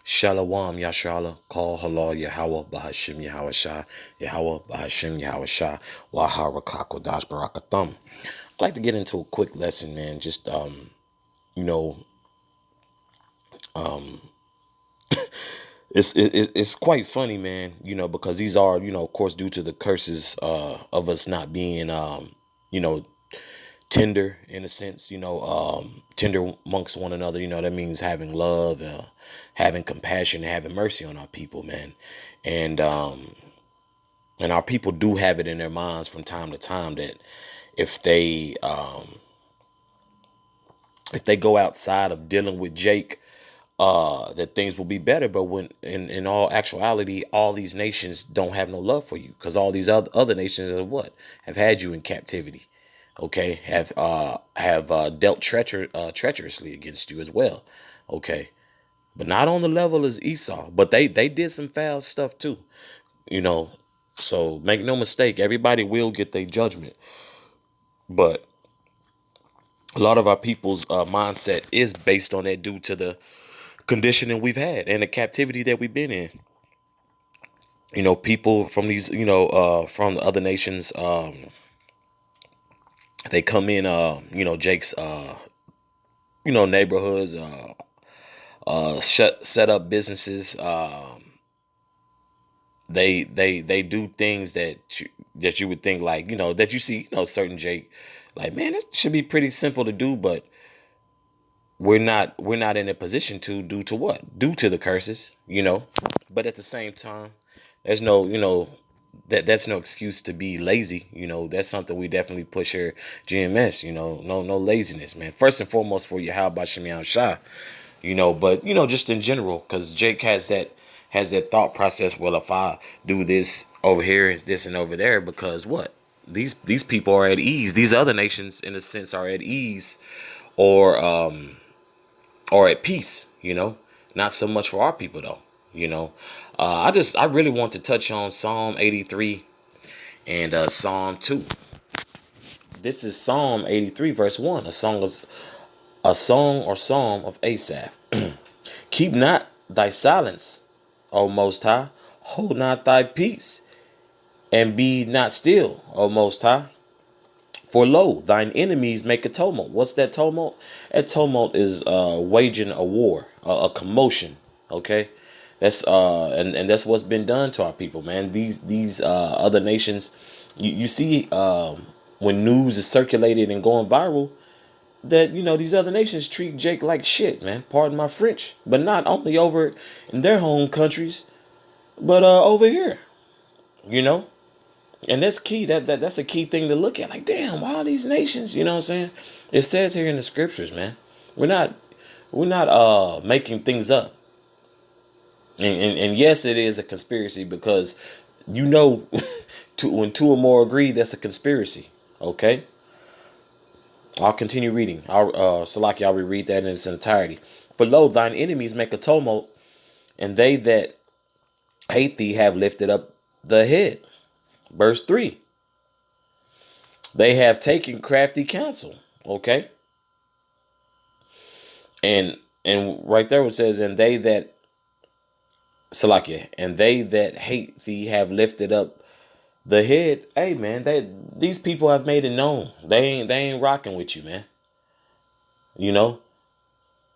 Shalom Yashala, Call Halal Yahweh, Bahashim Yahweh Shah, Yahweh, Bahashim Yahweh Shah, Wahara Kakodash Barakathum. I'd like to get into a quick lesson, man. Just, you know, um, it's quite funny, man, because these are, of course, due to the curses of us not being, you know, tender in a sense, tender amongst one another. That means having love, having compassion, having mercy on our people, man. And and our people do have it in their minds from time to time that if they go outside of dealing with Jake, that things will be better. But when in all actuality, all these nations don't have no love for you, because all these other nations have had you in captivity. Okay, have dealt treacherously against you as well. Okay, but not on the level as Esau. But they did some foul stuff too. You know, so make no mistake, everybody will get their judgment. But a lot of our people's mindset is based on that due to the conditioning we've had and the captivity that we've been in. People from these, from the other nations, they come in, Jake's, neighborhoods, set up businesses. They do things that you would think, like, that you see, certain Jake, like, man, it should be pretty simple to do, but we're not in a position to, due to what? Due to the curses. But at the same time, there's no, that's no excuse to be lazy. That's something we definitely push here, GMS. No laziness, man. First and foremost for you, how about Shemian Shah? But just in general, because Jake has that thought process. Well, if I do this over here, this and over there, because what? These people are at ease. These other nations, in a sense, are at ease, or at peace. Not so much for our people though. You know, I really want to touch on Psalm 83 and Psalm 2. This is Psalm 83 verse 1, a song or psalm of Asaph. Keep not thy silence, O Most High. Hold not thy peace, and be not still, O Most High. For lo, thine enemies make a tumult. What's that tumult? That tumult is waging a war, a commotion. Okay, that's and that's what's been done to our people, man. These other nations, you see, when news is circulated and going viral, that these other nations treat Jake like shit, man. Pardon my French, but not only over in their home countries, but over here. You know, and that's key. That's a key thing to look at. Like, damn, why are these nations? You know what I'm saying? It says here in the scriptures, man. We're not making things up. And yes, it is a conspiracy, because when two or more agree, that's a conspiracy. Okay. I'll continue reading. Salaki, I'll reread that in its entirety. For lo, thine enemies make a tumult, and they that hate thee have lifted up the head. Verse 3. They have taken crafty counsel. Okay. And right there it says, and they that Salakia, and they that hate thee have lifted up the head. Hey, man, these people have made it known. They ain't rocking with you, man. You know?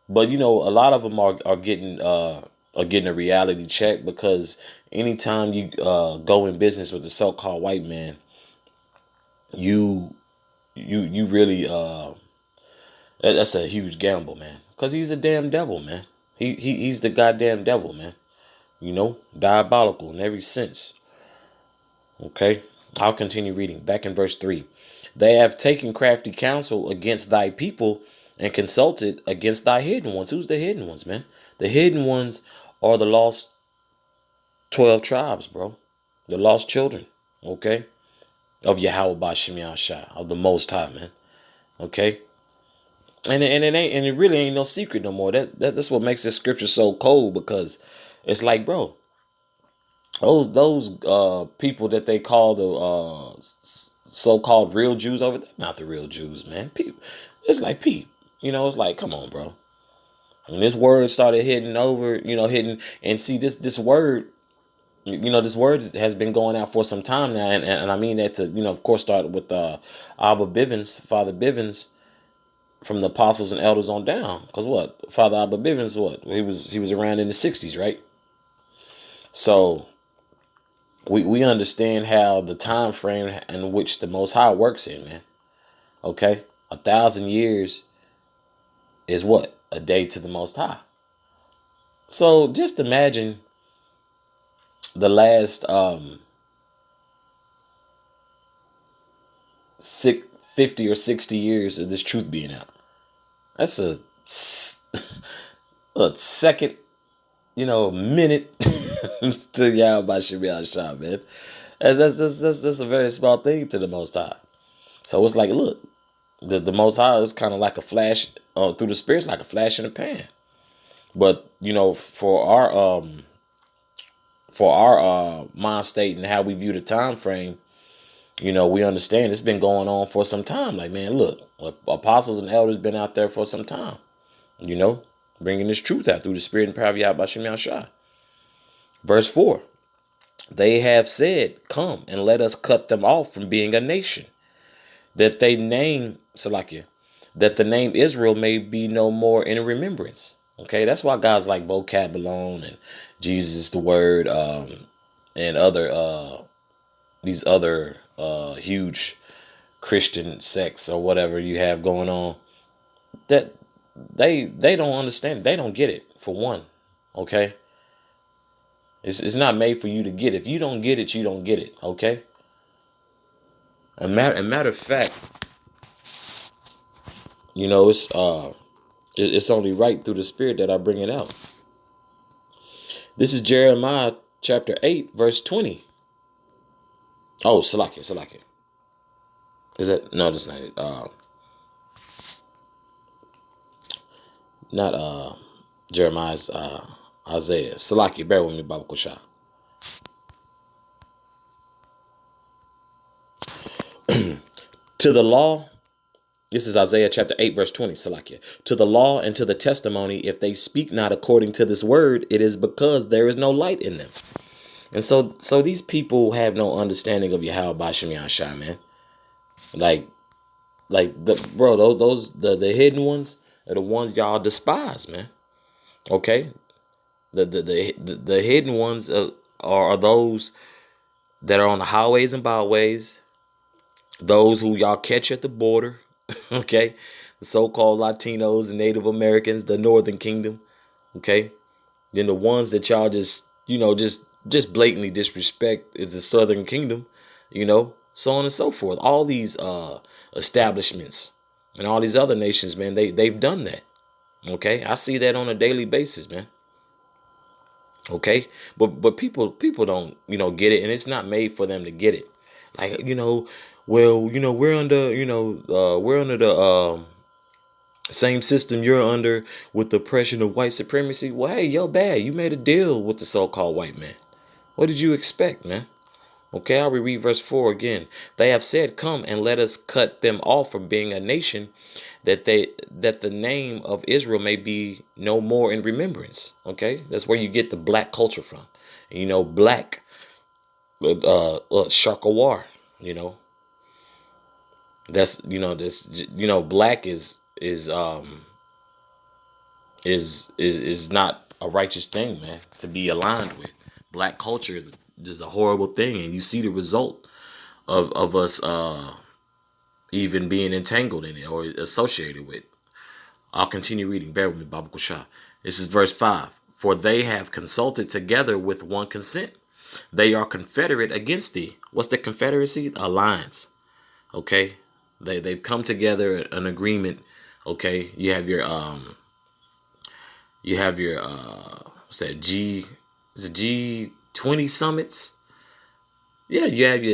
But a lot of them are getting a reality check, because anytime you go in business with the so-called white man, you really that's a huge gamble, man. Because he's a damn devil, man. He's the goddamn devil, man. Diabolical in every sense. Okay, I'll continue reading. Back in verse 3. They have taken crafty counsel against thy people, and consulted against thy hidden ones. Who's the hidden ones, man? The hidden ones are the lost 12 tribes, bro. The lost children, okay? Of Yahweh Bashem Yahshua, of the Most High, man. Okay? And it really ain't no secret no more. That's what makes this scripture so cold, because it's like, bro, those people that they call the so-called real Jews over there, not the real Jews, man. People, it's like, it's like, come on, bro. And this word started hitting over, hitting, and see this word, this word has been going out for some time now, and I mean that to, of course, start with Abba Bivens, Father Bivens, from the apostles and elders on down. Because what, Father Abba Bivens, what, he was around in the '60s, right? So we understand how the time frame in which the Most High works in, man. Okay, 1,000 years is what, a day to the Most High. So just imagine the last 50 or 60 years of this truth being out. That's a second, minute to Yahweh Shem Shah, man. And that's a very small thing to the Most High. So it's like, look, the Most High is kind of like a flash through the spirits, like a flash in the pan. But for our mind state and how we view the time frame, we understand it's been going on for some time. Like, man, look, apostles and elders been out there for some time, bringing this truth out through the spirit and power of Yahweh Shem Yahshua. Verse 4, they have said, come and let us cut them off from being a nation, that they name, Salakia, that the name Israel may be no more in remembrance. Okay, that's why guys like Bo Cabalone and Jesus the Word, and these other huge Christian sects or whatever you have going on, that they don't understand. They don't get it, for one. Okay, it's not made for you to get. If you don't get it, you don't get it. Okay. A matter of fact, it's only right through the spirit that I bring it out. This is Jeremiah chapter 8, verse 20. Oh, Salakia. Is that, no, that's not it. Not Jeremiah's, Isaiah. Salakia, bear with me, Baba Kusha. To the law, this is Isaiah chapter 8, verse 20, Salakia. To the law and to the testimony, if they speak not according to this word, it is because there is no light in them. And so these people have no understanding of Yahweh Shem Yahshua, man. Like the hidden ones are the ones y'all despise, man. Okay, the hidden ones are those that are on the highways and byways, those who y'all catch at the border. Okay, the so-called Latinos and Native Americans, the Northern Kingdom. Okay, then the ones that y'all just blatantly disrespect is the Southern Kingdom. So on and so forth. All these establishments and all these other nations, man, they've done that. Okay, I see that on a daily basis, man. Okay, but people don't get it, and it's not made for them to get it. Like, well, we're under the same system you're under with the oppression of white supremacy. Well, hey, yo, bad. You made a deal with the so-called white man. What did you expect, man? Okay, I'll reread verse 4 again. They have said, come and let us cut them off from being a nation, that the name of Israel may be no more in remembrance. Okay, that's where you get the black culture from. Black, Shakawar, that's, black is not a righteous thing, man, to be aligned with. Black culture is a horrible thing, and you see the result of us even being entangled in it or associated with. I'll continue reading. Bear with me, Baba Kusha. This is verse 5. For they have consulted together with one consent. They are confederate against thee. What's the confederacy? Alliance. Okay. They've come together, an agreement. Okay. You have your what's that, is it G20 summits? Yeah, you have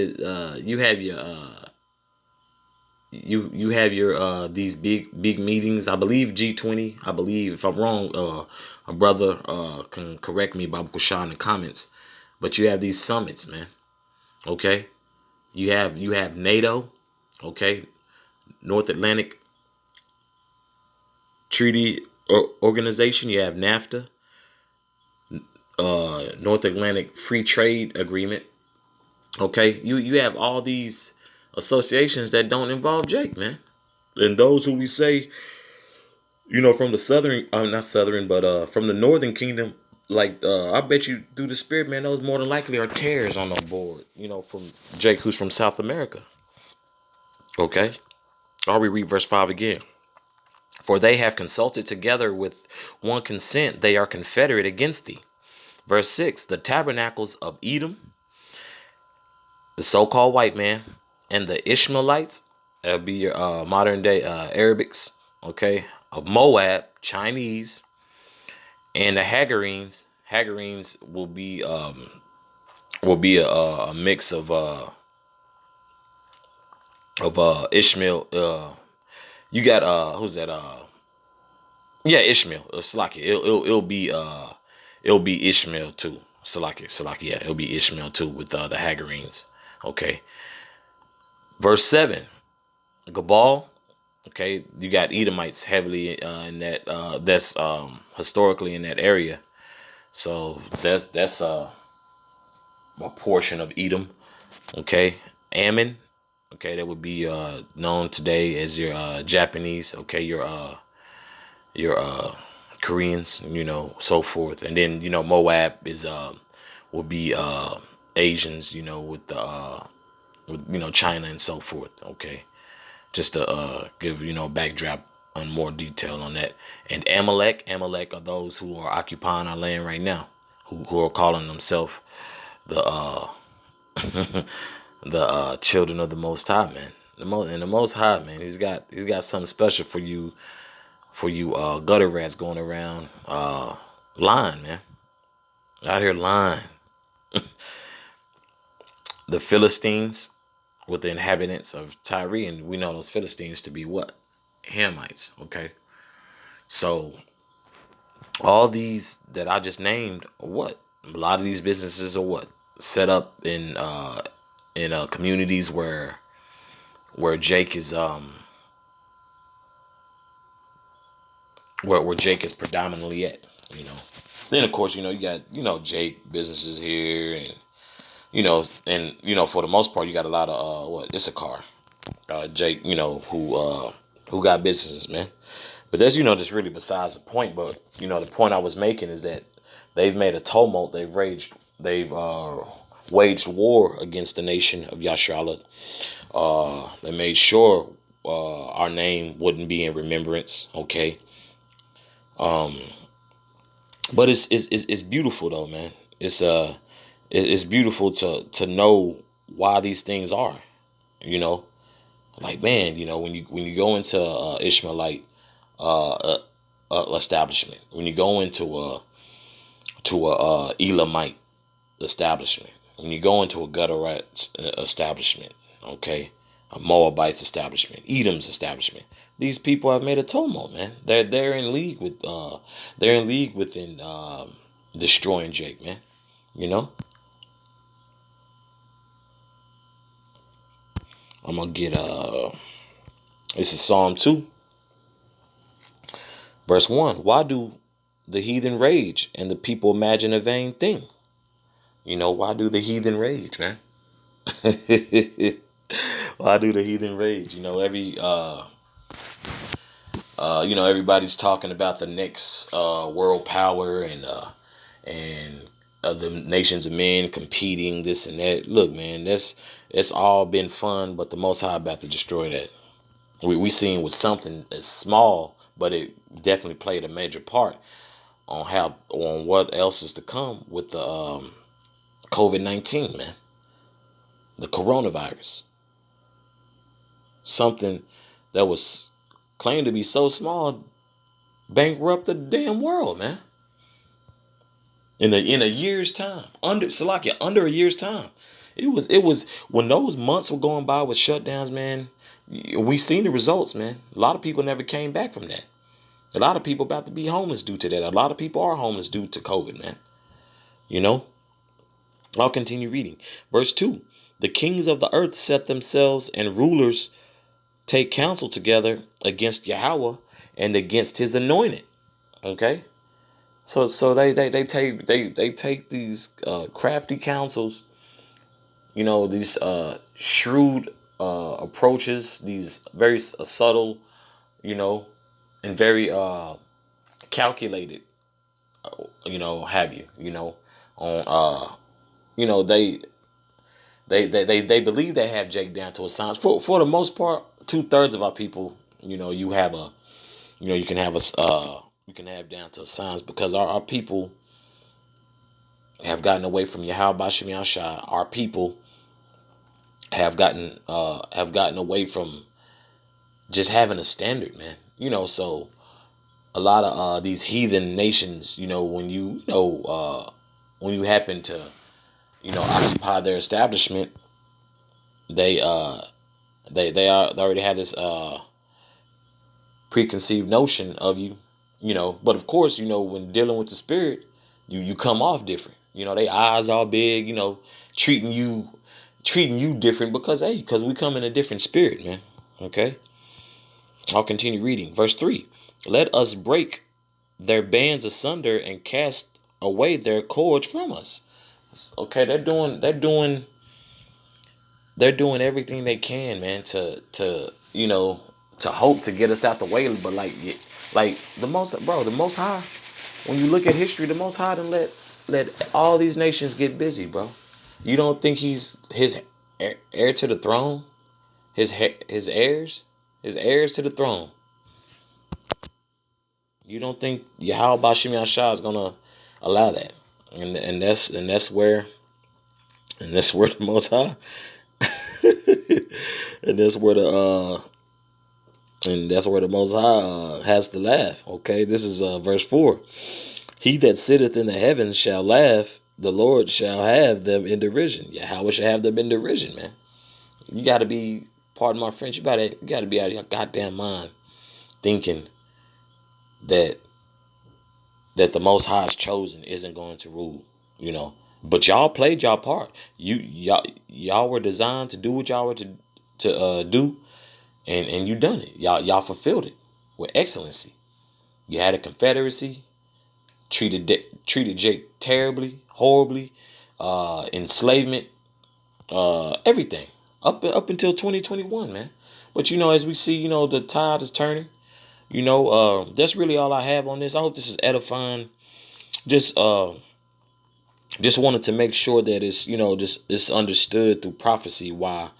your these big meetings. I believe G20. I believe, if I'm wrong, a brother can correct me, Bob Kusha, in the comments. But you have these summits, man. Okay, you have NATO. Okay, North Atlantic Treaty Organization. You have NAFTA, North Atlantic Free Trade Agreement. Okay, you have all these associations that don't involve Jake, man. And those who we say, from the southern, not southern, but from the northern kingdom, like I bet you through the spirit, man, those more than likely are tears on the board. From Jake, who's from South America. Okay, I'll read verse 5 again. For they have consulted together with one consent; they are confederate against thee. Verse 6, the tabernacles of Edom, the so-called white man, and the Ishmaelites, that'll be your modern day Arabics, okay, of Moab, Chinese, and the Hagarenes. Hagarenes will be a mix of Ishmael. You got who's that? Yeah, Ishmael. Salaki. It'll be Ishmael too. Salaki. Yeah, it'll be Ishmael too with the Hagarenes. Okay. Verse 7, Gabal. Okay, you got Edomites heavily in that. That's historically in that area. So that's a portion of Edom. Okay, Ammon. Okay, that would be known today as your Japanese. Okay, your Koreans. So forth. And then Moab is will be Asians. With the with China and so forth. Okay, just to give backdrop on more detail on that. And Amalek are those who are occupying our land right now, who are calling themselves the the children of the Most High, man. The Most High, man, he's got something special for you gutter rats going around lying, man, out here lying. The Philistines with the inhabitants of Tyre, and we know those Philistines to be what? Hamites. Okay, so all these that I just named are what? A lot of these businesses are what? Set up in communities where Jake is where Jake is predominantly at. Then of course you got Jake businesses here, and for the most part you got a lot of what Issachar, Jake, who got businesses, man. But that's just really besides the point. But the point I was making is that they've made a tumult. They've waged war against the nation of Yasharala. They made sure our name wouldn't be in remembrance. Okay. Um, but it's beautiful though, man. It's beautiful to know why these things are. You know, like man, when you go into Ishmaelite establishment, when you go into a Elamite establishment, when you go into a Gutterite establishment, okay, a Moabite's establishment, Edom's establishment, these people have made a tumult, man. They're in league with they're in league within destroying Jake, man. You know, I'm gonna get this is Psalm 2, verse 1. Why do the heathen rage and the people imagine a vain thing? Why do the heathen rage, man? Why do the heathen rage? Everybody's talking about the next world power and the nations of men competing, this and that. Look, man, it's all been fun, but the Most High about to destroy that. We seen with something as small, but it definitely played a major part on what else is to come with the COVID-19, man, the coronavirus, something that was claimed to be so small bankrupt the damn world, man. In a year's time, under a year's time, it was when those months were going by with shutdowns, man. We seen the results, man. A lot of people never came back from that. A lot of people about to be homeless due to that. A lot of people are homeless due to COVID, man. I'll continue reading. Verse 2. The kings of the earth set themselves, and rulers take counsel together against Yahweh and against his anointed. Okay, so they take these crafty counsels, these shrewd approaches, these very subtle, you know, and very calculated, have you, on they they believe they have Jake down to a science. For the most part, 2/3 of our people, you have a, you can have you can have down to a science, because our people have gotten away from Yahweh Bashim Yahshua. Our people have gotten away from just having a standard, man. So a lot of these heathen nations, when you happen to, occupy their establishment, they they already had this preconceived notion of you, But of course, when dealing with the spirit, you come off different. They eyes all big, treating you different, because we come in a different spirit, man. Okay, I'll continue reading. Verse 3: Let us break their bands asunder and cast away their cords from us. Okay, they're doing everything they can, man, to hope to get us out the way. But like the most high, when you look at history, the most high done let all these nations get busy, bro. You don't think he's his heir to the throne? His heirs to the throne. You don't think Yahweh Bashim Yahshua is gonna allow that? And that's where the most high and that's where the most high has to laugh. Okay, this is verse 4. He that sitteth in the heavens shall laugh, the Lord shall have them in derision. Yahweh shall have them in derision, man. You gotta be, pardon my French, you gotta be out of your goddamn mind thinking that the most high's chosen isn't going to rule. But y'all played y'all part. Y'all were designed to do what y'all were to do, and you done it. Y'all fulfilled it with excellency. You had a confederacy, treated Jake terribly, horribly, enslavement, everything up until 2021, man. But as we see, the tide is turning. That's really all I have on this. I hope this is edifying. Just wanted to make sure that it's understood through prophecy why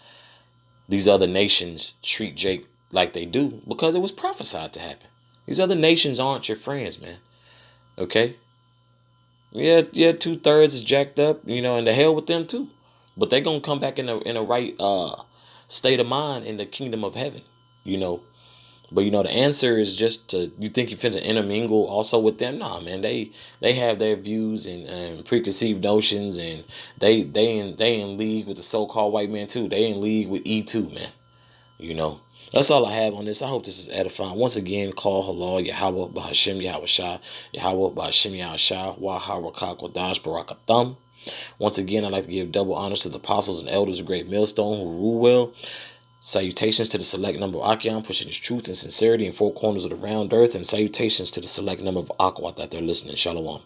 these other nations treat Jake like they do, because it was prophesied to happen. These other nations aren't your friends, man. Okay? Yeah, 2/3 is jacked up, and the hell with them too. But they gonna come back in a right state of mind in the kingdom of heaven, you know. But the answer is just to, you think you finna intermingle also with them? Nah, man. They have their views and preconceived notions, and they in league with the so-called white man too. They in league with E2, man. That's all I have on this. I hope this is edifying. Once again, call halal Yahweh Bahashim Yahweh Shah, Yahweh Bahashim Yahweh Shah, Waharakak Wadash Barakatham. Once again, I'd like to give double honors to the apostles and elders of Great Millstone who rule well. Salutations to the select number of Achion, pushing his truth and sincerity in four corners of the round earth. And salutations to the select number of Aquat that they're listening. Shalom.